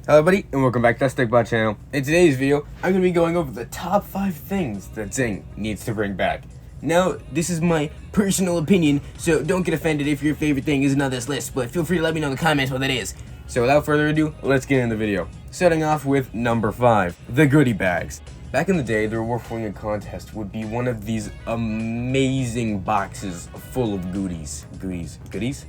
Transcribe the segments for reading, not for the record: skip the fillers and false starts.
Hello everybody, and welcome back to the Stickbot channel. In today's video, I'm going to be going over the top 5 things that Zing needs to bring back. Now, this is my personal opinion, so don't get offended if your favorite thing isn't on this list, but feel free to let me know in the comments what that is. So without further ado, let's get into the video. Starting off with number 5, the goodie bags. Back in the day, the Reward for Winning contest would be one of these amazing boxes full of goodies. Goodies?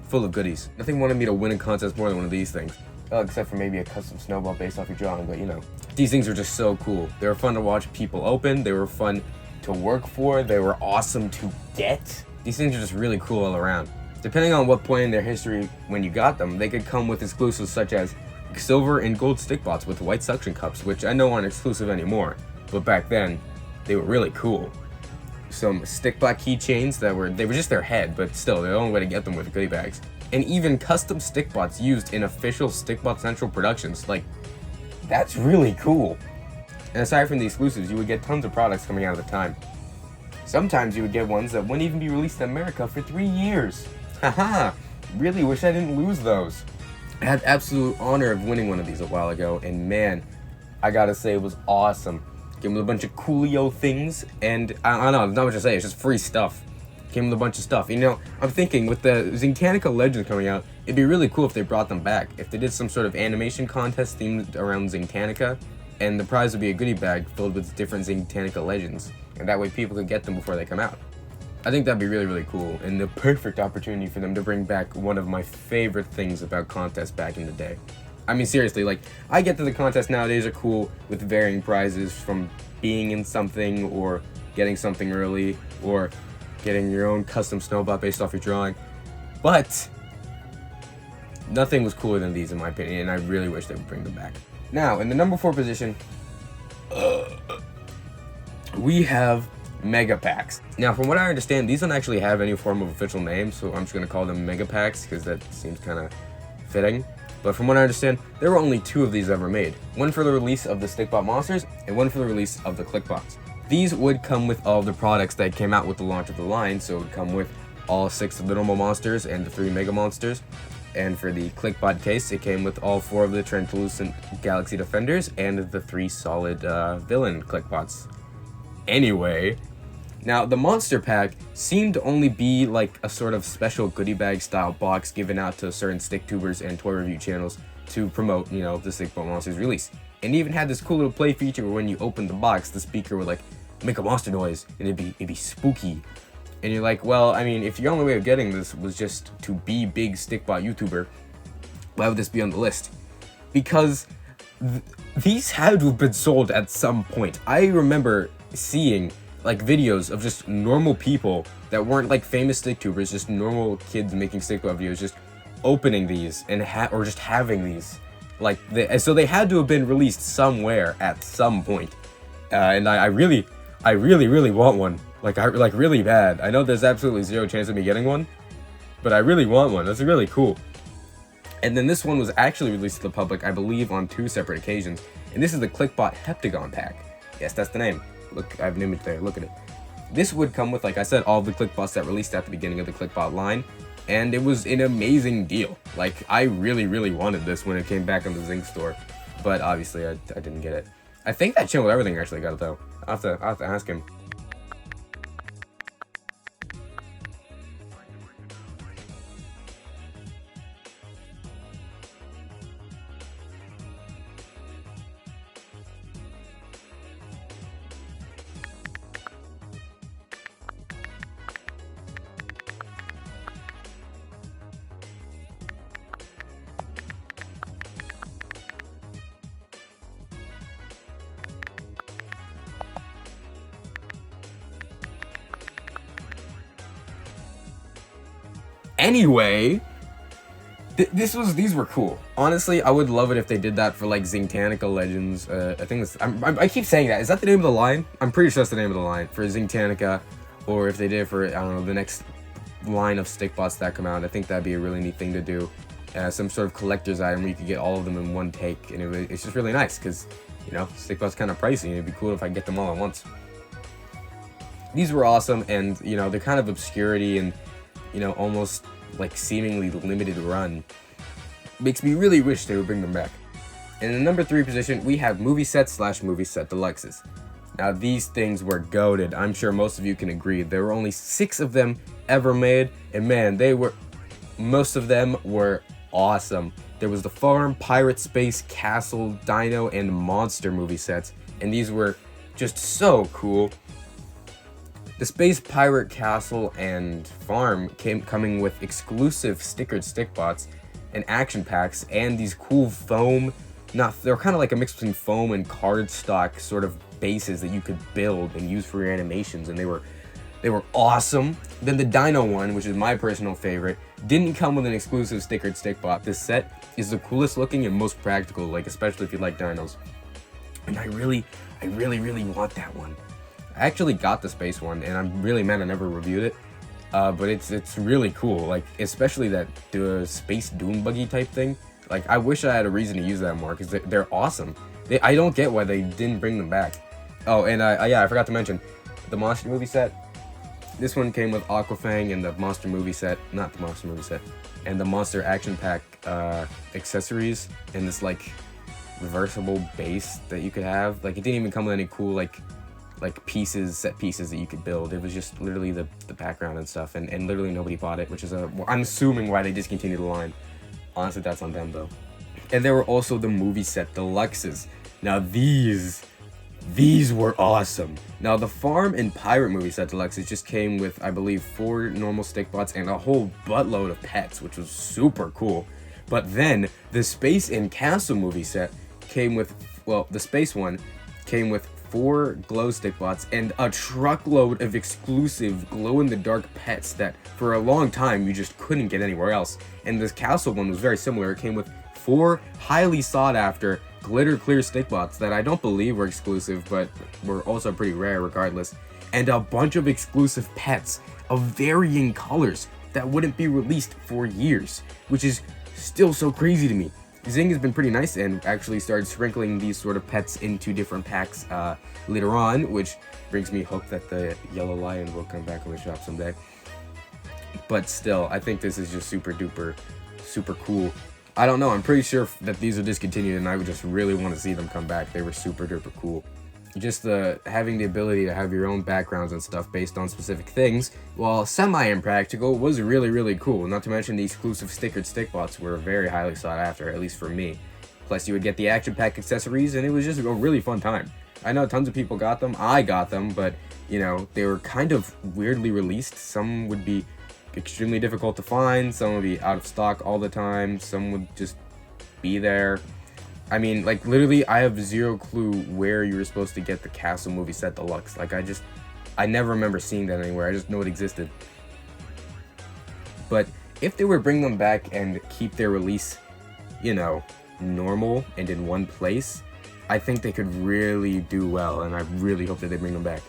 Full of goodies. Nothing wanted me to win a contest more than one of these things. Except for maybe a custom snowball based off your drawing, but you know. These things are just so cool. They were fun to watch people open, they were fun to work for, they were awesome to get. These things are just really cool all around. Depending on what point in their history when you got them, they could come with exclusives such as silver and gold stickbots with white suction cups, which I know aren't exclusive anymore, but back then, they were really cool. Some stickbot keychains they were just their head, but still, the only way to get them with goodie bags. And even custom stickbots used in official Stickbot Central productions. Like, that's really cool. And aside from the exclusives, you would get tons of products coming out at the time. Sometimes you would get ones that wouldn't even be released in America for 3 years. Haha, really wish I didn't lose those. I had the absolute honor of winning one of these a while ago, and man, I gotta say it was awesome. Came with a bunch of coolio things, and I don't know, not much to say, it's just free stuff. Came with a bunch of stuff. You know, I'm thinking with the Zingtanica Legends coming out, it'd be really cool if they brought them back. If they did some sort of animation contest themed around Zingtanica, and the prize would be a goodie bag filled with different Zingtanica Legends. And that way people could get them before they come out. I think that'd be really, really cool, and the perfect opportunity for them to bring back one of my favorite things about contests back in the day. I mean, seriously, like, I get that the contests nowadays are cool with varying prizes from being in something, or getting something early, or getting your own custom snowbot based off your drawing, but nothing was cooler than these in my opinion, and I really wish they would bring them back. Now, in the number 4 position, we have Mega Packs. Now, from what I understand, these don't actually have any form of official name, so I'm just going to call them Mega Packs because that seems kind of fitting. But from what I understand, there were only 2 of these ever made. One for the release of the Stickbot Monsters, and one for the release of the Clickbots. These would come with all of the products that came out with the launch of the line, so it would come with all 6 of the normal monsters and the 3 mega monsters. And for the Clickbot case, it came with all 4 of the translucent Galaxy Defenders and the 3 solid villain Clickbots. Anyway, now the monster pack seemed to only be like a sort of special goodie bag style box given out to certain Sticktubers and toy review channels to promote, you know, the Stickbot Monsters release. And even had this cool little play feature where when you opened the box, the speaker would like make a monster noise and it'd be spooky. And you're like, well, I mean, if your only way of getting this was just to be big Stickbot YouTuber, why would this be on the list? Because these had to have been sold at some point. I remember seeing like videos of just normal people that weren't like famous Sticktubers, just normal kids making Stickbot videos, just opening these and or just having these. Like, so they had to have been released somewhere at some point, and I really want one. Like really bad. I know there's absolutely 0 chance of me getting one, but I really want one. That's really cool. And then this one was actually released to the public, I believe, on 2 separate occasions. And this is the Clickbot Heptagon pack. Yes, that's the name. Look, I have an image there. Look at it. This would come with, like I said, all the Clickbots that released at the beginning of the Clickbot line. And it was an amazing deal. Like, I really wanted this when it came back on the Zing store. But obviously, I didn't get it. I think that Channel Everything actually got it, though. I'll have to ask him. Anyway, these were cool. Honestly, I would love it if they did that for like Zingtanica Legends. I think I keep saying that. Is that the name of the line? I'm pretty sure that's the name of the line for Zingtanica, or if they did it for, I don't know, the next line of Stickbots that come out. I think that'd be a really neat thing to do. Some sort of collector's item where you could get all of them in one take, and it's just really nice because, you know, Stickbot's kind of pricey, and it'd be cool if I get them all at once. These were awesome, and you know, they're kind of obscurity and, you know, almost like seemingly limited run. Makes me really wish they would bring them back. In the number 3 position, we have movie set / movie set deluxes. Now, these things were goated. I'm sure most of you can agree. There were only 6 of them ever made, and man, most of them were awesome. There was the Farm, Pirate, Space, Castle, Dino, and Monster movie sets, and these were just so cool. The Space, Pirate, Castle, and Farm coming with exclusive stickered stickbots and action packs, and they're kind of like a mix between foam and cardstock sort of bases that you could build and use for your animations, and they were awesome. Then the Dino one, which is my personal favorite, didn't come with an exclusive stickered stickbot. This set is the coolest looking and most practical, like especially if you like dinos. And I really want that one. I actually got the Space one, and I'm really mad I never reviewed it. But it's really cool, like especially the space dune buggy type thing. Like I wish I had a reason to use that more because they're awesome. I don't get why they didn't bring them back. Oh, and I forgot to mention the Monster movie set. This one came with Aquafang and the Monster movie set, not the Monster movie set, and the Monster action pack accessories and this like reversible base that you could have. Like it didn't even come with any cool like set pieces that you could build. It was just literally the background and stuff, and literally nobody bought it, which is I'm assuming why they discontinued the line. Honestly, that's on them though. And there were also the movie set deluxes. Now these were awesome. Now the Farm and Pirate movie set deluxes just came with, I believe, 4 normal stickbots and a whole buttload of pets, which was super cool. But then the Space and Castle movie set came with, well, the Space one came with 4 glow stickbots and a truckload of exclusive glow-in-the-dark pets that for a long time you just couldn't get anywhere else. And this Castle one was very similar. It came with 4 highly sought-after glitter clear stickbots that I don't believe were exclusive, but were also pretty rare regardless, and a bunch of exclusive pets of varying colors that wouldn't be released for years, which is still so crazy to me. Zing has been pretty nice and actually started sprinkling these sort of pets into different packs later on, which brings me hope that the Yellow Lion will come back in the shop someday. But still, I think this is just super duper, super cool. I don't know, I'm pretty sure that these are discontinued and I would just really want to see them come back. They were super duper cool. Just having the ability to have your own backgrounds and stuff based on specific things, while semi-impractical, was really cool. Not to mention the exclusive stickered stickbots were very highly sought after, at least for me. Plus you would get the action pack accessories and it was just a really fun time. I know tons of people got them, I got them, but you know, they were kind of weirdly released. Some would be extremely difficult to find, some would be out of stock all the time, some would just be there. I mean, like literally I have zero clue where you were supposed to get the Castle movie set deluxe. Like I never remember seeing that anywhere. I just know it existed. But if they were to bring them back and keep their release, you know, normal and in one place, I think they could really do well, and I really hope that they bring them back.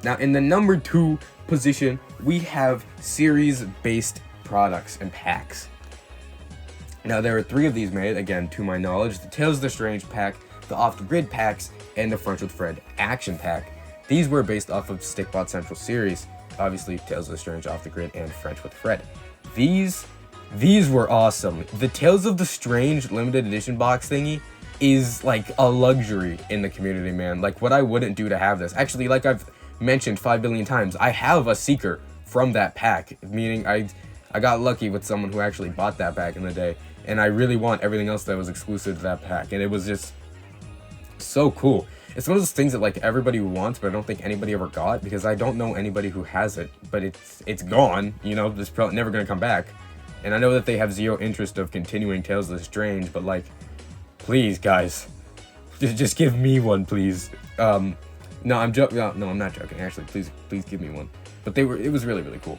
Now, in the number 2 position, we have series-based products and packs. Now, there are 3 of these made, again, to my knowledge: the Tales of the Strange pack, the Off the Grid packs, and the Friends with Fred action pack. These were based off of Stickbot Central series, obviously Tales of the Strange, Off the Grid, and Friends with Fred. These were awesome. The Tales of the Strange limited edition box thingy is like a luxury in the community, man. Like, what I wouldn't do to have this. Actually, like I've mentioned 5 billion times, I have a Seeker from that pack, meaning I got lucky with someone who actually bought that pack in the day, and I really want everything else that was exclusive to that pack, and it was just so cool. It's one of those things that like everybody wants, but I don't think anybody ever got, because I don't know anybody who has it, but it's gone, you know, it's probably never gonna come back. And I know that they have zero interest of continuing Tales of the Strange, but like, please guys, just give me one, please. No, I'm joking. No, I'm not joking. Actually, please give me one. But it was really cool.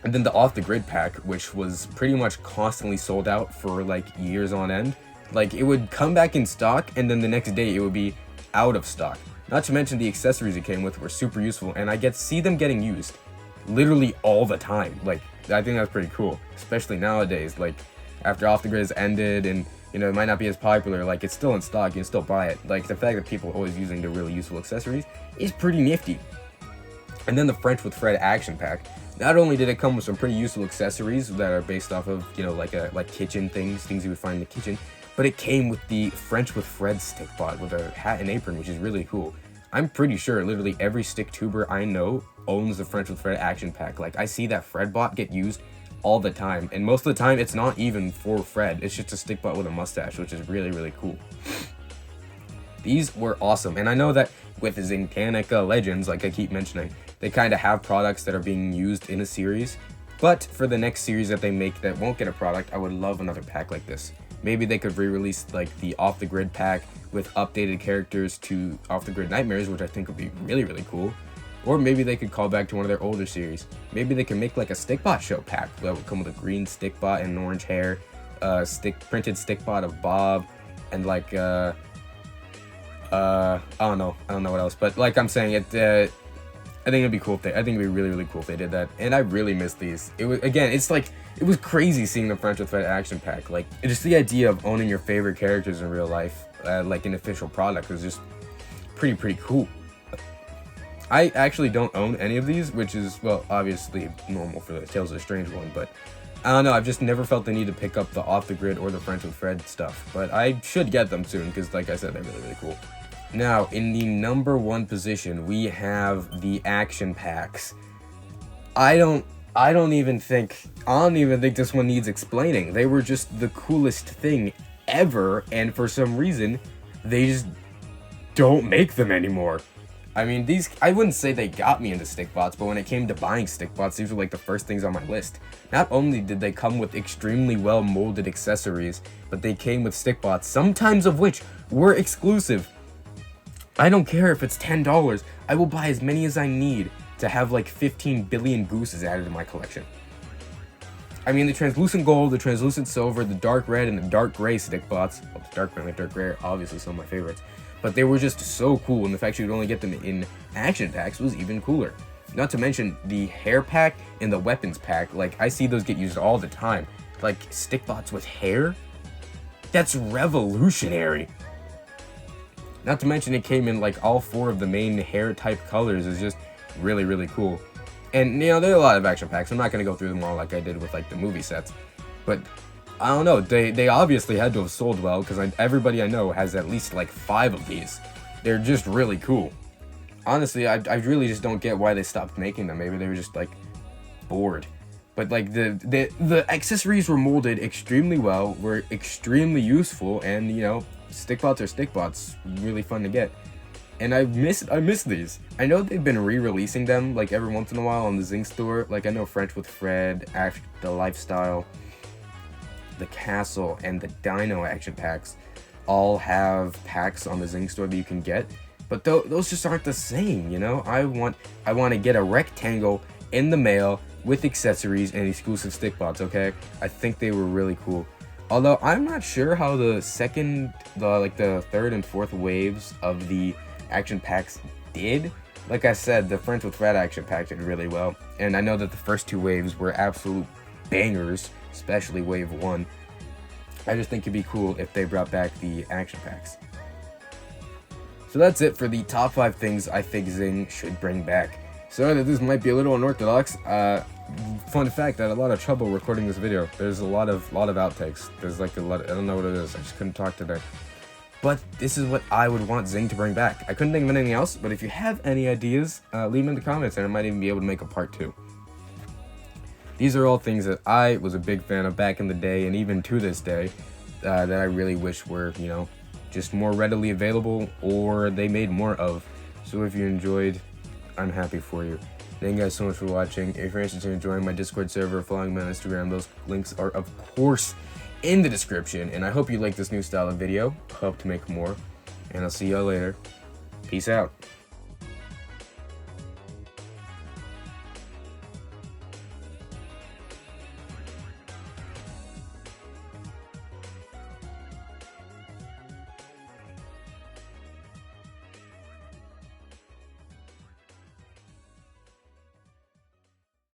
And then the Off the Grid pack, which was pretty much constantly sold out for like years on end. Like, it would come back in stock, and then the next day it would be out of stock. Not to mention the accessories it came with were super useful, and I get to see them getting used literally all the time. Like, I think that's pretty cool, especially nowadays. Like, after Off the Grid has ended and, you know, it might not be as popular, like, it's still in stock, you can still buy it. Like, the fact that people are always using the really useful accessories is pretty nifty. And then the Friends with Fred action pack. Not only did it come with some pretty useful accessories that are based off of, you know, like kitchen things you would find in the kitchen, but it came with the French with Fred stick bot with a hat and apron, which is really cool. I'm pretty sure literally every stick tuber I know owns the French with Fred action pack. Like, I see that Fred bot get used all the time, and most of the time it's not even for Fred, it's just a stick bot with a mustache, which is really, really cool. These were awesome, and I know that with Zingtanica Legends, like I keep mentioning, they kind of have products that are being used in a series, but for the next series that they make that won't get a product, I would love another pack like this. Maybe they could re-release like the Off the Grid pack with updated characters to Off the Grid Nightmares, which I think would be really, really cool. Or maybe they could call back to one of their older series. Maybe they can make like a Stickbot show pack that would come with a green Stickbot and orange hair, printed Stickbot of Bob, and like I don't know what else. But like I'm saying, I think it'd be cool if I think it'd be really, really cool if they did that. And I really miss these. It was, again, it's like, it was crazy seeing the French with Fred action pack. Like, just the idea of owning your favorite characters in real life, like an official product, was just pretty cool. I actually don't own any of these, which is, well, obviously normal for the Tales of the Strange one, but I don't know, I've just never felt the need to pick up the Off the Grid or the French with Fred stuff, but I should get them soon, because like I said, they're really, really cool. Now, in the number 1 position, we have the action packs. I don't even think this one needs explaining. They were just the coolest thing ever, and for some reason, they just don't make them anymore. I mean, these, I wouldn't say they got me into stickbots, but when it came to buying stickbots, these were like the first things on my list. Not only did they come with extremely well molded accessories, but they came with stickbots, sometimes of which were exclusive. I don't care if it's $10, I will buy as many as I need to have like 15 billion gooses added to my collection. I mean, the translucent gold, the translucent silver, the dark red, and the dark gray stickbots, well, the dark red and the dark gray are obviously some of my favorites, but they were just so cool, and the fact you could only get them in action packs was even cooler. Not to mention the hair pack and the weapons pack, like I see those get used all the time. Like stickbots with hair? That's revolutionary. Not to mention it came in like all 4 of the main hair type colors. Is just really, really cool. And you know, there are a lot of action packs. I'm not going to go through them all like I did with like the movie sets. But I don't know, they obviously had to have sold well, because everybody I know has at least like 5 of these. They're just really cool. Honestly, I really just don't get why they stopped making them. Maybe they were just like bored. But like the accessories were molded extremely well, were extremely useful, and you know, stickbots are stickbots, really fun to get. And I miss these. I know they've been re-releasing them like every once in a while on the Zing store. Like I know French with Fred, the Lifestyle, the Castle, and the Dino action packs all have packs on the Zing store that you can get. But those just aren't the same, you know? I want to get a rectangle in the mail with accessories and exclusive stickbots, okay? I think they were really cool. Although I'm not sure how the third and fourth waves of the action packs did. Like I said, the French with Fred action pack did really well, and I know that the first 2 waves were absolute bangers, especially wave 1. I just think it'd be cool if they brought back the action packs. So that's it for the top 5 things I think Zing should bring back. Sorry that this might be a little unorthodox. Fun fact, I had a lot of trouble recording this video. There's a lot of outtakes. There's like a lot of, I don't know what it is. I just couldn't talk today. But this is what I would want Zing to bring back. I couldn't think of anything else, but if you have any ideas, leave them in the comments, and I might even be able to make a part 2. These are all things that I was a big fan of back in the day, and even to this day, that I really wish were, you know, just more readily available, or they made more of. So if you enjoyed, I'm happy for you. Thank you guys so much for watching. If you're interested in joining my Discord server, following me on Instagram, those links are of course in the description. And I hope you like this new style of video. Hope to make more. And I'll see y'all later. Peace out.